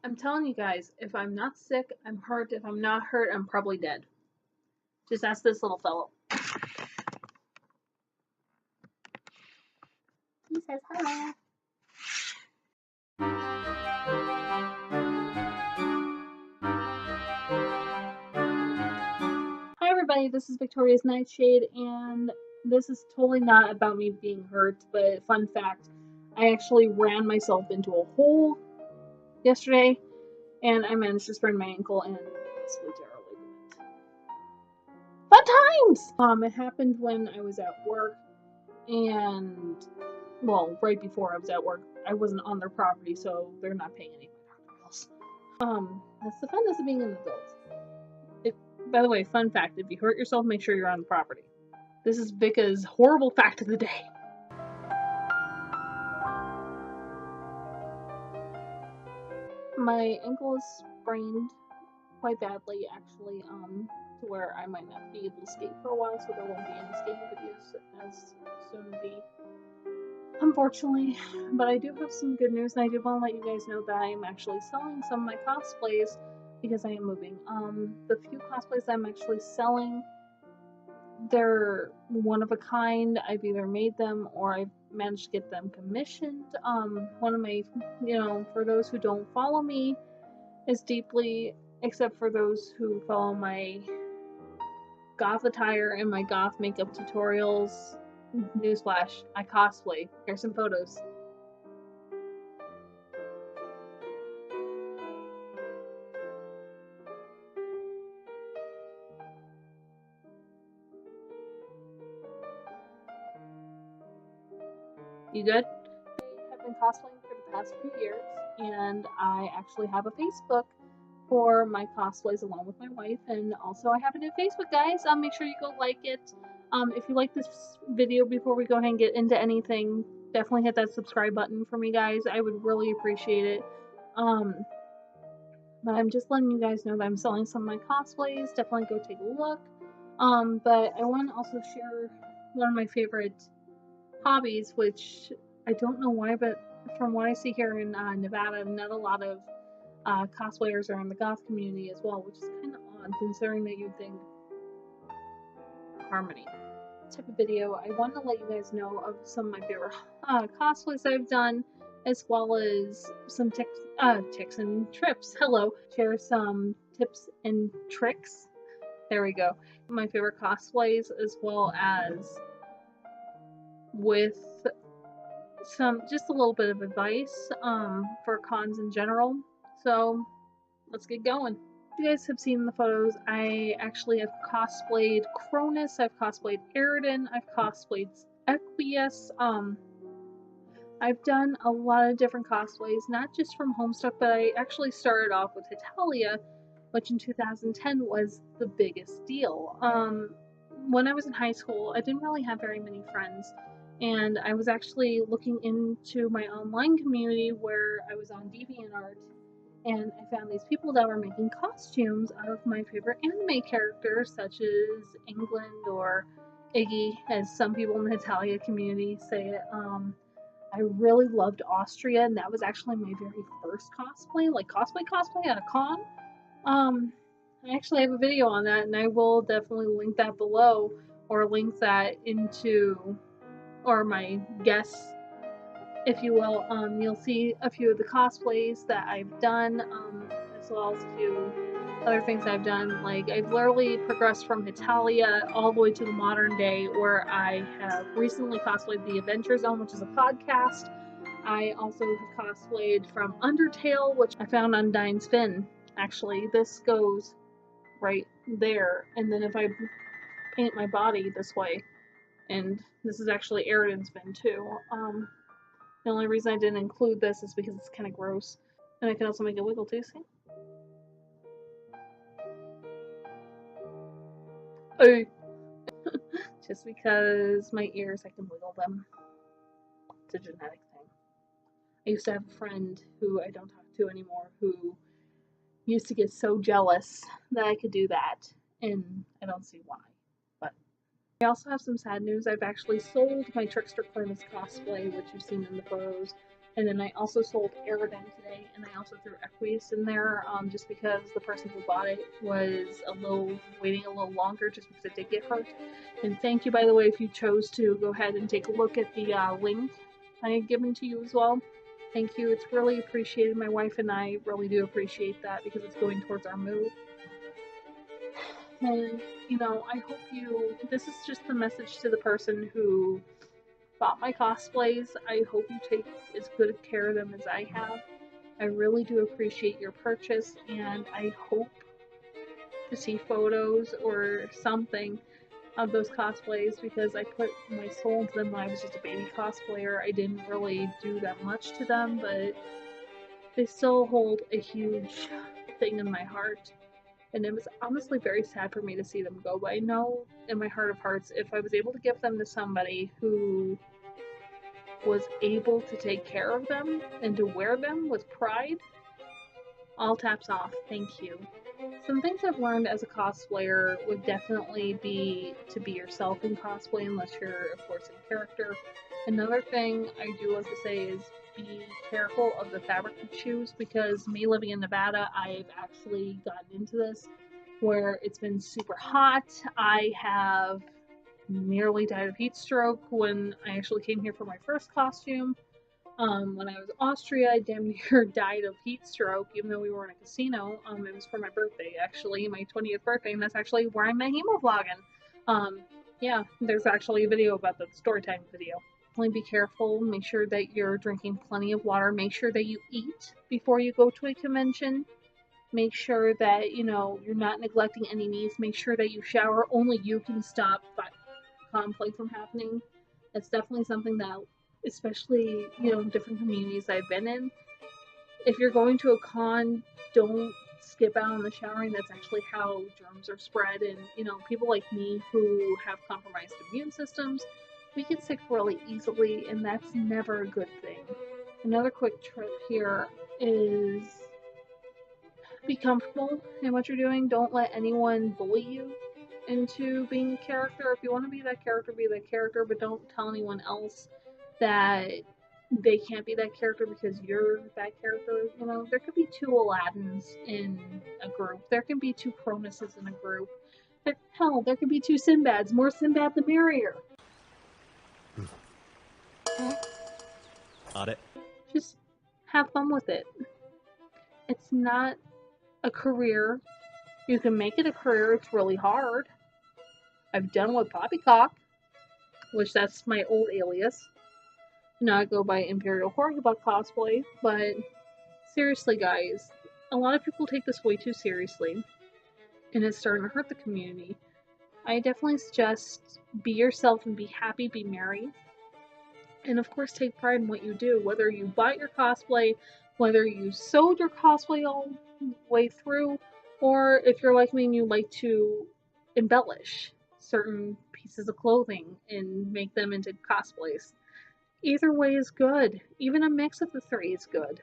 I'm telling you guys, if I'm not sick, I'm hurt. If I'm not hurt, I'm probably dead. Just ask this little fellow. He says hello. Hi everybody, this is Victoria's Nightshade, and this is totally not about me being hurt, but fun fact, I actually ran myself into a hole yesterday, and I managed to sprain my ankle and split our ligament. Fun times! It happened when I was at work, and, well, right before I was at work. I wasn't on their property, so they're not paying any of my doctor bills. That's the funness of being an adult. By the way, fun fact, if you hurt yourself, make sure you're on the property. This is Vika's horrible fact of the day. My ankle is sprained quite badly, actually, to where I might not be able to skate for a while, so there won't be any skating videos as soon to be, unfortunately. But I do have some good news, and I do want to let you guys know that I am actually selling some of my cosplays because I am moving. The few cosplays I'm actually selling, they're one of a kind. I've either made them or I've managed to get them commissioned. One of my, for those who don't follow me as deeply, except for those who follow my goth attire and my goth makeup tutorials. Newsflash, I cosplay. Here's some photos. You good? I have been cosplaying for the past few years, and I actually have a Facebook for my cosplays along with my wife, and also I have a new Facebook, guys. Make sure you go like it. If you like this video, before we go ahead and get into anything, definitely hit that subscribe button for me, guys. I would really appreciate it. But I'm just letting you guys know that I'm selling some of my cosplays. Definitely go take a look. But I want to also share one of my favorite hobbies, which I don't know why, but from what I see here in Nevada, not a lot of cosplayers are in the goth community as well, which is kind of odd considering that you'd think harmony. Type of video, I want to let you guys know of some of my favorite cosplays I've done, as well as some tips and trips. Hello, share some tips and tricks. There we go. My favorite cosplays, as well as with just a little bit of advice for cons in general. So let's get going. You guys have seen the photos. I actually have cosplayed Cronus, I've cosplayed Eridan, I've cosplayed Equius. I've done a lot of different cosplays, not just from Homestuck, but I actually started off with Hetalia, which in 2010 was the biggest deal. When I was in high school, I didn't really have very many friends, and I was actually looking into my online community where I was on DeviantArt, and I found these people that were making costumes of my favorite anime characters, such as England or Iggy, as some people in the Italia community say it. I really loved Austria, and that was actually my very first cosplay, like cosplay at a con. I actually have a video on that, and I will definitely link that below, or link that into, or my guests, if you will. You'll see a few of the cosplays that I've done, as well as a few other things I've done. Like, I've literally progressed from Hetalia all the way to the modern day, where I have recently cosplayed the Adventure Zone, which is a podcast. I also have cosplayed from Undertale, which I found on Dying Spin. Actually, this goes right there, and then if I paint my body this way, and this is actually Eridan's Spin too. The only reason I didn't include this is because it's kind of gross. And I can also make it wiggle too, see? Oh! Just because my ears, I can wiggle them. It's a genetic thing. I used to have a friend who I don't talk to anymore who used to get so jealous that I could do that. And I don't see why. But I also have some sad news. I've actually sold my Trickster Cronus cosplay, which you've seen in the photos, And then I also sold Aerodem today, and I also threw Equius in there, just because the person who bought it was waiting a little longer, just because it did get hurt. And thank you, by the way, if you chose to go ahead and take a look at the link I had given to you as well. Thank you. It's really appreciated. My wife and I really do appreciate that because it's going towards our move. And, you know, I hope this is just the message to the person who bought my cosplays. I hope you take as good care of them as I have. I really do appreciate your purchase, and I hope to see photos or something of those cosplays, because I put my soul into them when I was just a baby cosplayer. I didn't really do that much to them, but they still hold a huge thing in my heart. And it was honestly very sad for me to see them go, but I know in my heart of hearts, if I was able to give them to somebody who was able to take care of them and to wear them with pride, all taps off. Thank you. Some things I've learned as a cosplayer would definitely be to be yourself in cosplay, unless you're, of course, in character. Another thing I do love to say is be careful of the fabric you choose, because me living in Nevada, I've actually gotten into this where it's been super hot. I have nearly died of heat stroke when I actually came here for my first costume. When I was in Austria, I damn near died of heat stroke, even though we were in a casino. It was for my birthday, actually, my 20th birthday, and that's actually where I'm hemovlogging. Yeah, there's actually a video about the story time video. Definitely be careful. Make sure that you're drinking plenty of water. Make sure that you eat before you go to a convention. Make sure that, you know, you're not neglecting any needs. Make sure that you shower. Only you can stop conflict from happening. That's definitely something that, especially, you know, different communities I've been in, if you're going to a con, don't skip out on the showering. That's actually how germs are spread. And, you know, people like me who have compromised immune systems, we get sick really easily, and that's never a good thing. Another quick tip here is be comfortable in what you're doing. Don't let anyone bully you into being a character. If you want to be that character, be that character, but don't tell anyone else that they can't be that character because you're that character. You know, there could be two Aladdins in a group. There can be two Cronuses in a group. Hell, there could be two Sinbads. More Sinbad the merrier. Just have fun with it. It's not a career. You can make it a career. It's really hard. I've done with Poppycock, which that's my old alias. Now I go by Imperial Horgabot Cosplay, but seriously, guys, a lot of people take this way too seriously, and it's starting to hurt the community. I definitely suggest be yourself and be happy, be merry, and of course take pride in what you do, whether you bought your cosplay, whether you sewed your cosplay all the way through, or if you're like me and you like to embellish certain pieces of clothing and make them into cosplays. Either way is good. Even a mix of the three is good.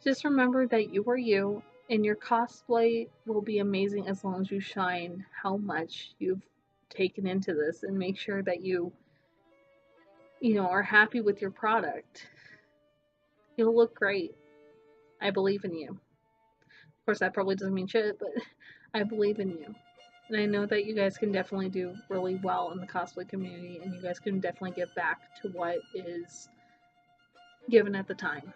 Just remember that you are you, and your cosplay will be amazing as long as you shine how much you've taken into this, and make sure that you know, are happy with your product. You'll look great. I believe in you. Of course, that probably doesn't mean shit, but I believe in you. And I know that you guys can definitely do really well in the cosplay community, and you guys can definitely give back to what is given at the time.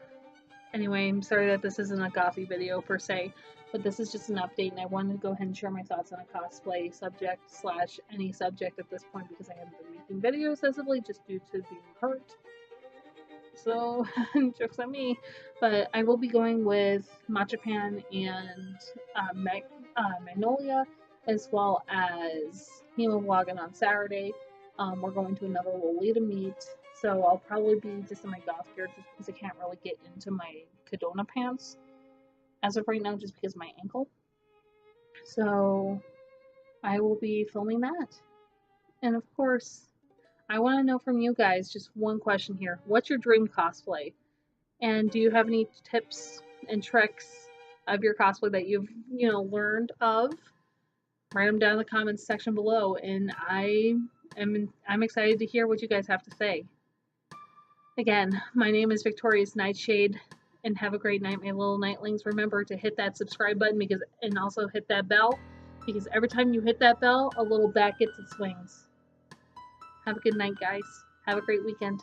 Anyway, I'm sorry that this isn't a gothy video per se, but this is just an update, and I wanted to go ahead and share my thoughts on a cosplay subject / any subject at this point, because I haven't been making videos as of late just due to being hurt. So, jokes on me. But I will be going with Machapan and Magnolia, as well as hemovloggin on Saturday. We're going to another Lolita meet, so I'll probably be just in my goth gear just because I can't really get into my Cadona pants as of right now just because of my ankle. So I will be filming that. And of course, I want to know from you guys just one question here. What's your dream cosplay? And do you have any tips and tricks of your cosplay that you've, you know, learned of? Write them down in the comments section below, and I'm excited to hear what you guys have to say. Again, my name is Victorious Nightshade, and have a great night, my little nightlings. Remember to hit that subscribe button and also hit that bell, because every time you hit that bell, a little bat gets its wings. Have a good night, guys. Have a great weekend.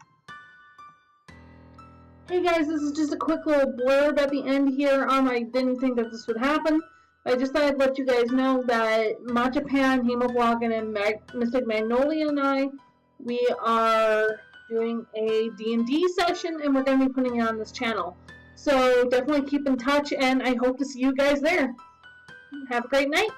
Hey guys, this is just a quick little blurb at the end here. I didn't think that this would happen. I just thought I'd let you guys know that Machapan, Hemovloggin, and Mystic Magnolia and we are doing a D&D session, and we're going to be putting it on this channel. So definitely keep in touch, and I hope to see you guys there. Have a great night.